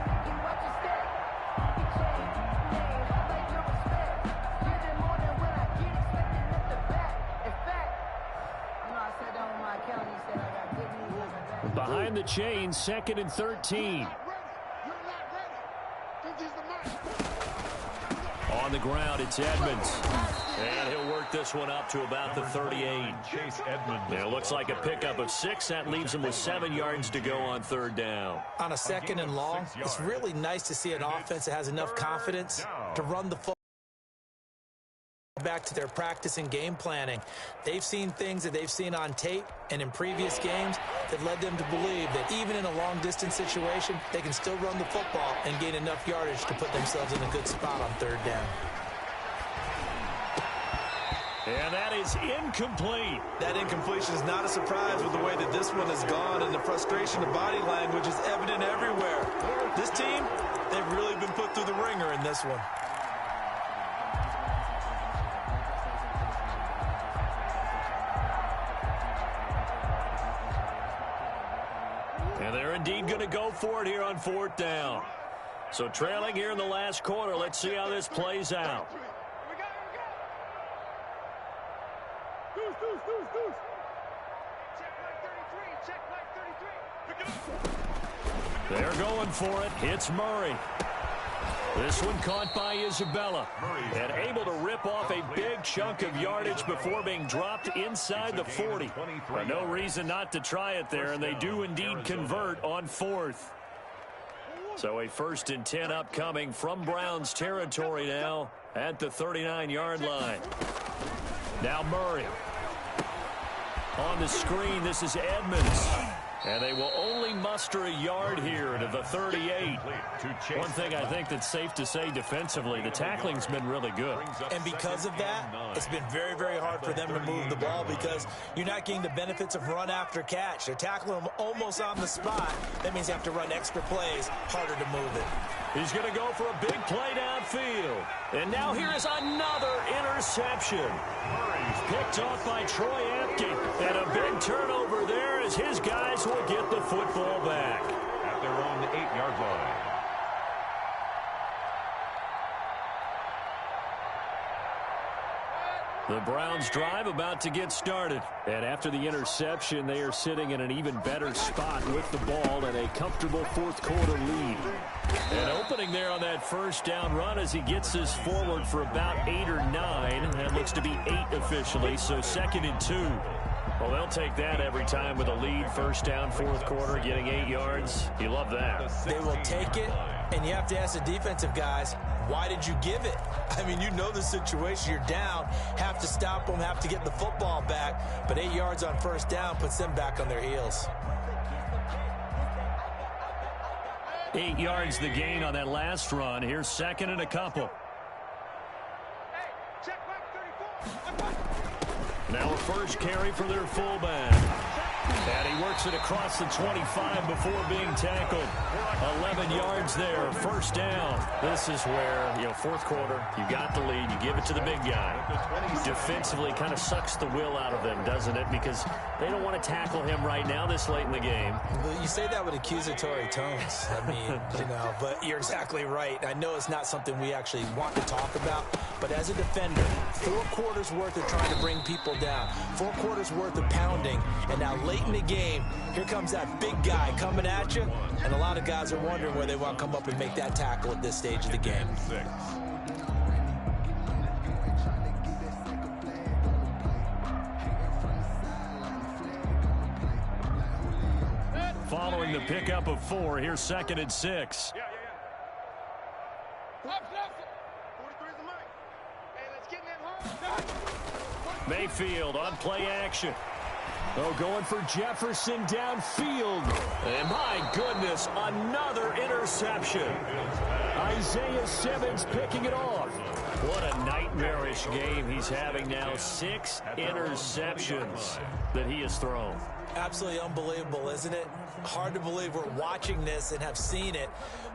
Behind the chain, 2nd and 13. On the ground, it's Edmonds. And he'll work this one up to about the 38. Chase Edmonds. It looks like a pickup of 6. That leaves him with 7 yards to go on 3rd down. On a 2nd and long, it's really nice to see an offense that has enough confidence to run the football back to their practice and game planning. They've seen things that they've seen on tape and in previous games that led them to believe that even in a long-distance situation, they can still run the football and gain enough yardage to put themselves in a good spot on 3rd down. And that is incomplete. That incompletion is not a surprise with the way that this one has gone, and the frustration of body language is evident everywhere. This team, they've really been put through the ringer in this one. And they're indeed going to go for it here on 4th down. So trailing here in the last quarter, let's see how this plays out. They're going for it. It's Murray. This one caught by Isabella. And able to rip off a big chunk of yardage before being dropped inside the 40. But no reason not to try it there, and they do indeed convert on 4th. So a 1st and 10 upcoming from Browns territory now at the 39-yard line. Now Murray. On the screen, this is Edmonds. And they will only muster a yard here to the 38. One thing I think that's safe to say defensively, the tackling's been really good. And because of that, it's been very, very hard for them to move the ball because you're not getting the benefits of run after catch. They're tackling them almost on the spot. That means you have to run extra plays, harder to move it. He's going to go for a big play downfield. And now here is another interception. Picked off by Troy Apke. And a big turnover there as his guys will get the football back. At their own 8-yard line. The Browns drive about to get started. And after the interception, they are sitting in an even better spot with the ball and a comfortable 4th quarter lead. And opening there on that 1st down run as he gets this forward for about 8 or 9. That looks to be 8 officially, so 2nd and 2. Well, they'll take that every time with a lead. 1st down, 4th quarter, getting 8 yards. You love that. They will take it, and you have to ask the defensive guys, why did you give it? I mean, you know the situation. You're down, have to stop them, have to get the football back. But 8 yards on 1st down puts them back on their heels. 8 yards the gain on that last run. Here's 2nd and a couple. Now a 1st carry for their fullback. And he works it across the 25 before being tackled. 11 yards there, 1st down. This is where, 4th quarter, you got the lead, you give it to the big guy. Defensively kind of sucks the will out of them, doesn't it? Because they don't want to tackle him right now this late in the game. You say that with accusatory tones. I mean, but you're exactly right. I know it's not something we actually want to talk about, but as a defender, 4 quarters worth of trying to bring people down, 4 quarters worth of pounding, and now late in the game, here comes that big guy coming at you, and a lot of guys are wondering where they want to come up and make that tackle at this stage of the game. Following the pickup of 4, here's 2nd and 6. Mayfield on play action. Oh, going for Jefferson downfield. And my goodness, another interception. Isaiah Simmons picking it off. What a nightmarish game he's having now. 6 interceptions that he has thrown. Absolutely unbelievable, isn't it? Hard to believe we're watching this and have seen it,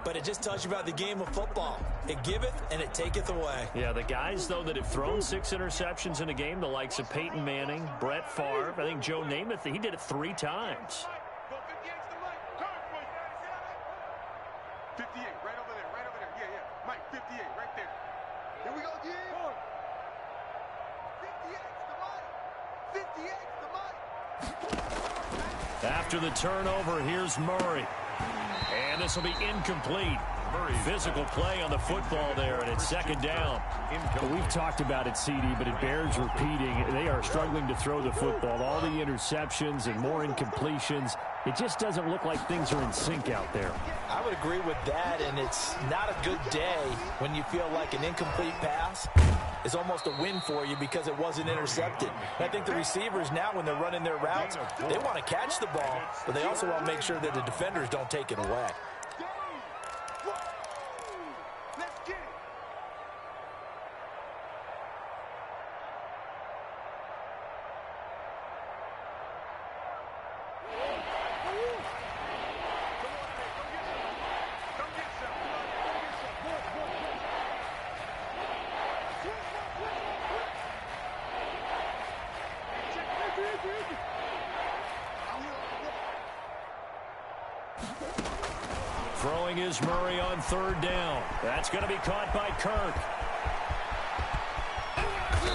but it just tells you about the game of football. It giveth and it taketh away. Yeah, the guys, though, that have thrown 6 interceptions in a game, the likes of Peyton Manning, Brett Favre, I think Joe Namath, he did it 3 times. 58, right over there. Yeah. Mike, 58, right there. Here we go, G. 58's the Mike. After the turnover, here's Murray. And this will be incomplete. Physical play on the football there, and it's 2nd down. Well, we've talked about it, CD, but it bears repeating. They are struggling to throw the football. All the interceptions and more incompletions. It just doesn't look like things are in sync out there. I would agree with that, and it's not a good day when you feel like an incomplete pass is almost a win for you because it wasn't intercepted. And I think the receivers now, when they're running their routes, they want to catch the ball, but they also want to make sure that the defenders don't take it away. Throwing is Murray on 3rd down. That's going to be caught by Kirk.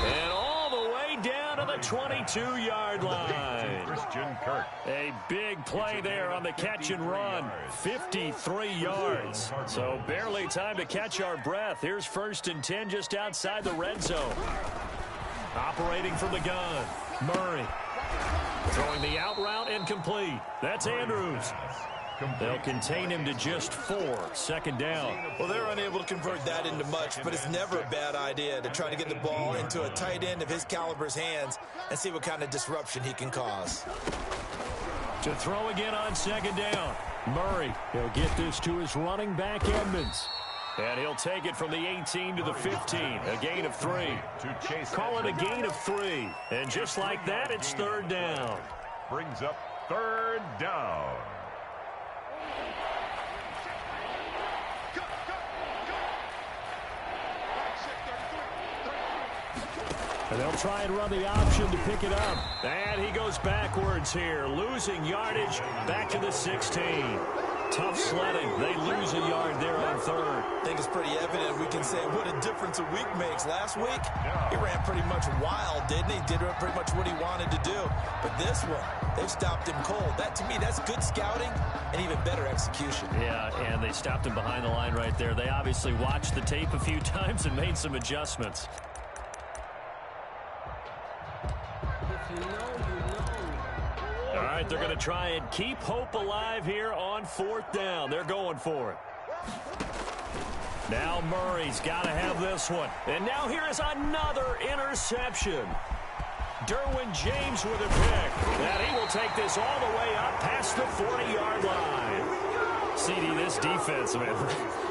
And all the way down to the 22-yard line. Christian Kirk. A big play there on the catch and run. 53 yards. So barely time to catch our breath. Here's 1st and 10 just outside the red zone. Operating from the gun. Murray. Throwing the out route incomplete. That's Andrews. They'll contain him to just 4. 2nd down. Well, they're unable to convert that into much, but it's never a bad idea to try to get the ball into a tight end of his caliber's hands and see what kind of disruption he can cause. To throw again on 2nd down. Murray. He'll get this to his running back, Edmonds. And he'll take it from the 18 to the 15. A gain of 3. Call it a gain of 3. And just like that, it's 3rd down. Brings up 3rd down. And they'll try and run the option to pick it up. And he goes backwards here, losing yardage back to the 16. Tough sledding. They lose a yard there on 3rd. I think it's pretty evident. We can say what a difference a week makes. Last week, he ran pretty much wild, didn't he? Did pretty much what he wanted to do. But this one, they've stopped him cold. That, to me, that's good scouting and even better execution. Yeah, and they stopped him behind the line right there. They obviously watched the tape a few times and made some adjustments. All right, they're going to try and keep hope alive here on 4th down. They're going for it. Now Murray's got to have this one. And now here is another interception. Derwin James with a pick. And he will take this all the way up past the 40-yard line. CD, this defense, man,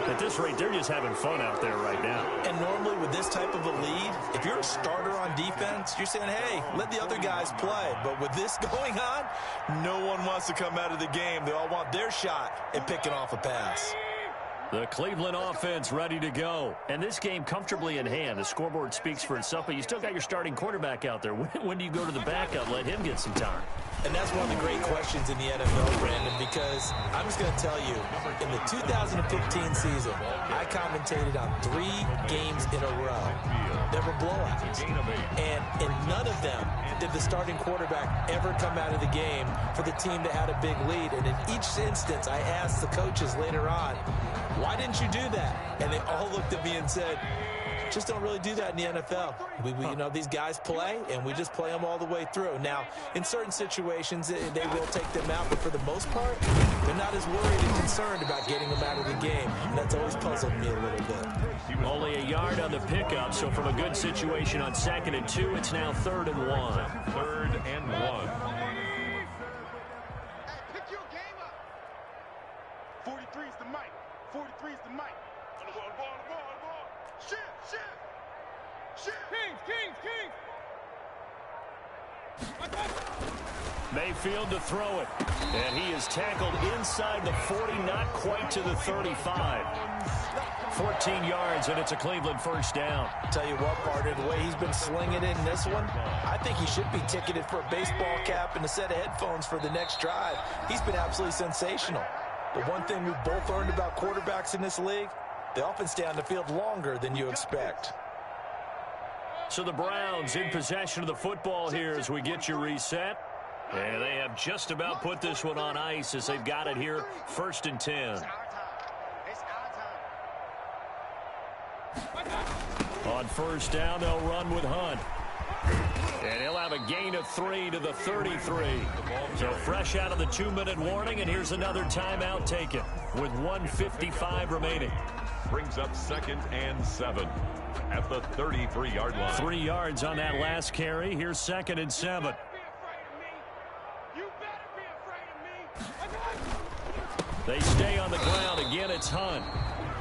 at this rate, they're just having fun out there right now. And normally with this type of a lead, if you're a starter on defense, you're saying, hey, let the other guys play. But with this going on, no one wants to come out of the game. They all want their shot at picking off a pass. The Cleveland offense ready to go. And this game comfortably in hand. The scoreboard speaks for itself, but you still got your starting quarterback out there. When do you go to the backup, let him get some time? And that's one of the great questions in the NFL, Brandon, because I'm just going to tell you, in the 2015 season, I commentated on 3 games in a row. There were blowouts. And in none of them did the starting quarterback ever come out of the game for the team that had a big lead. And in each instance, I asked the coaches later on, why didn't you do that? And they all looked at me and said, just don't really do that in the NFL. You know, these guys play, and we just play them all the way through. Now, in certain situations, they will take them out, but for the most part, they're not as worried and concerned about getting them out of the game. And that's always puzzled me a little bit. Only a yard on the pickup, so from a good situation on 2nd and 2, it's now 3rd and 1. 3rd and 1. Hey, pick your game up. 43's the mic. 43's the mic. On the ball. Shift. Kings. Mayfield to throw it. And he is tackled inside the 40, not quite to the 35. 14 yards, and it's a Cleveland first down. Tell you what, partner, the way he's been slinging it in this one, I think he should be ticketed for a baseball cap and a set of headphones for the next drive. He's been absolutely sensational. The one thing we've both learned about quarterbacks in this league, they often stay on the field longer than you expect. So the Browns in possession of the football here as we get you reset. And they have just about put this one on ice as they've got it here, 1st and 10. On first down, they'll run with Hunt. And he'll have a gain of 3 to the 33. So fresh out of the 2-minute warning, and here's another timeout taken with 1:55 remaining. Brings up 2nd and 7 at the 33-yard line. 3 yards on that last carry. Here's 2nd and 7. They stay on the ground. Again, it's Hunt.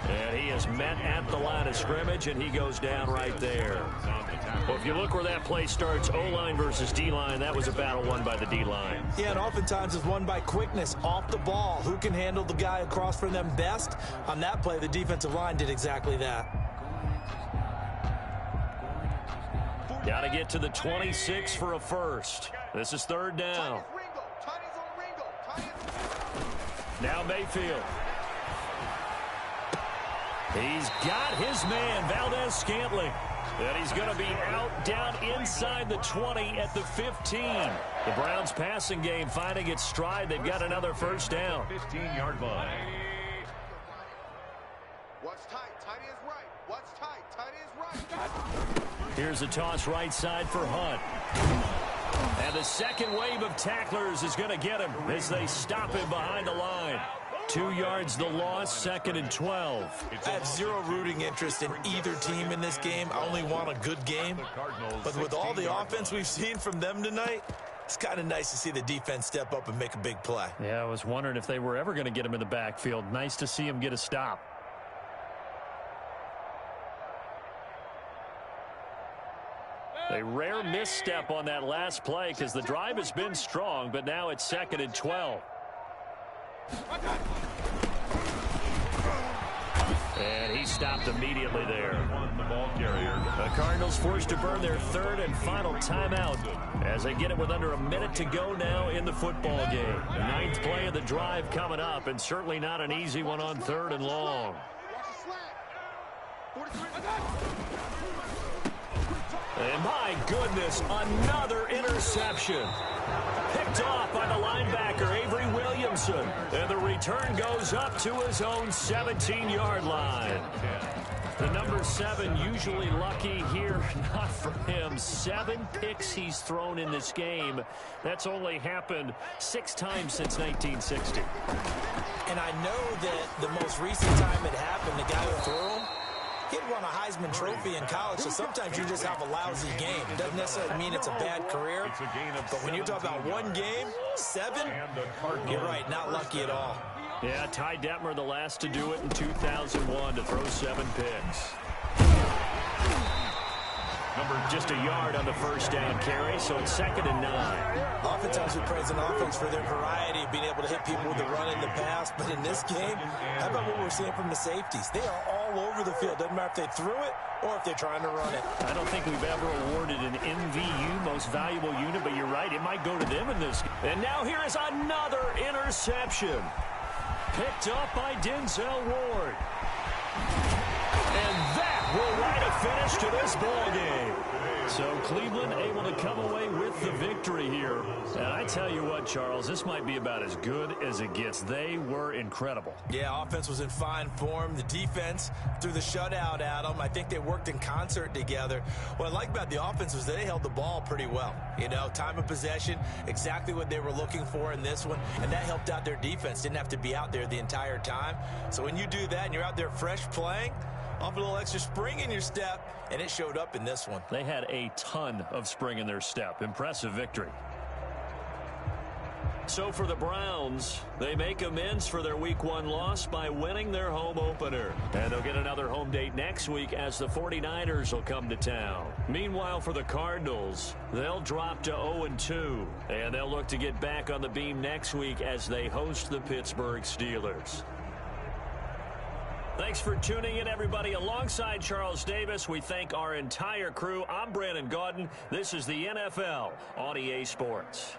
And he is met at the line of scrimmage, and he goes down right there. Well, if you look where that play starts, O-line versus D-line, that was a battle won by the D-line. Yeah, and oftentimes it's won by quickness off the ball. Who can handle the guy across from them best? On that play, the defensive line did exactly that. Got to get to the 26 for a first. This is 3rd down. Now Mayfield. He's got his man, Valdez-Scantling. And he's going to be out down inside the 20 at the 15. The Browns passing game finding its stride. They've got another first down. 15-yard line. What's tight? Tight is right. What's tight? Tight is right. Here's a toss right side for Hunt. And the second wave of tacklers is going to get him as they stop him behind the line. 2 yards the loss, 2nd and 12. I have zero rooting interest in either team in this game. I only want a good game. But with all the offense we've seen from them tonight, it's kind of nice to see the defense step up and make a big play. Yeah, I was wondering if they were ever going to get him in the backfield. Nice to see him get a stop. A rare misstep on that last play because the drive has been strong, but now it's 2nd and 12. And he stopped immediately there. The Cardinals forced to burn their 3rd and final timeout as they get it with under a minute to go now in the football game. The 9th play of the drive coming up, and certainly not an easy one on 3rd and long. And my goodness, another interception. Picked off by the linebacker, Avery Williamson. And the return goes up to his own 17-yard line. The number 7 usually lucky here, not for him. 7 picks he's thrown in this game. That's only happened 6 times since 1960. And I know that the most recent time it happened, the guy who threw him, he'd won a Heisman Trophy in college, so sometimes you just have a lousy game. It doesn't necessarily mean it's a bad career, but when you talk about one game, 7, you're right, not lucky at all. Yeah, Ty Detmer, the last to do it in 2001 to throw 7 picks. Just a yard on the first down carry, so it's 2nd and 9. Oftentimes we praise an offense for their variety of being able to hit people with the run and the pass, but in this game, how about what we're seeing from the safeties? They are all over the field. Doesn't matter if they threw it or if they're trying to run it. I don't think we've ever awarded an MVU, most valuable unit, but you're right, it might go to them in this game. And now here is another interception. Picked up by Denzel Ward. And that will write a finish to this ball game. So Cleveland able to come away with the victory here. And I tell you what, Charles, this might be about as good as it gets. They were incredible. Yeah, offense was in fine form. The defense threw the shutout at them. I think they worked in concert together. What I like about the offense was they held the ball pretty well. You know, time of possession, exactly what they were looking for in this one. And that helped out their defense. Didn't have to be out there the entire time. So when you do that and you're out there fresh playing, off a little extra spring in your step, and it showed up in this one. They had a ton of spring in their step. Impressive victory. So for the Browns, they make amends for their Week 1 loss by winning their home opener. And they'll get another home date next week as the 49ers will come to town. Meanwhile, for the Cardinals, they'll drop to 0-2. And they'll look to get back on the beam next week as they host the Pittsburgh Steelers. Thanks for tuning in, everybody. Alongside Charles Davis, we thank our entire crew. I'm Brandon Gaudin. This is the NFL on EA Sports.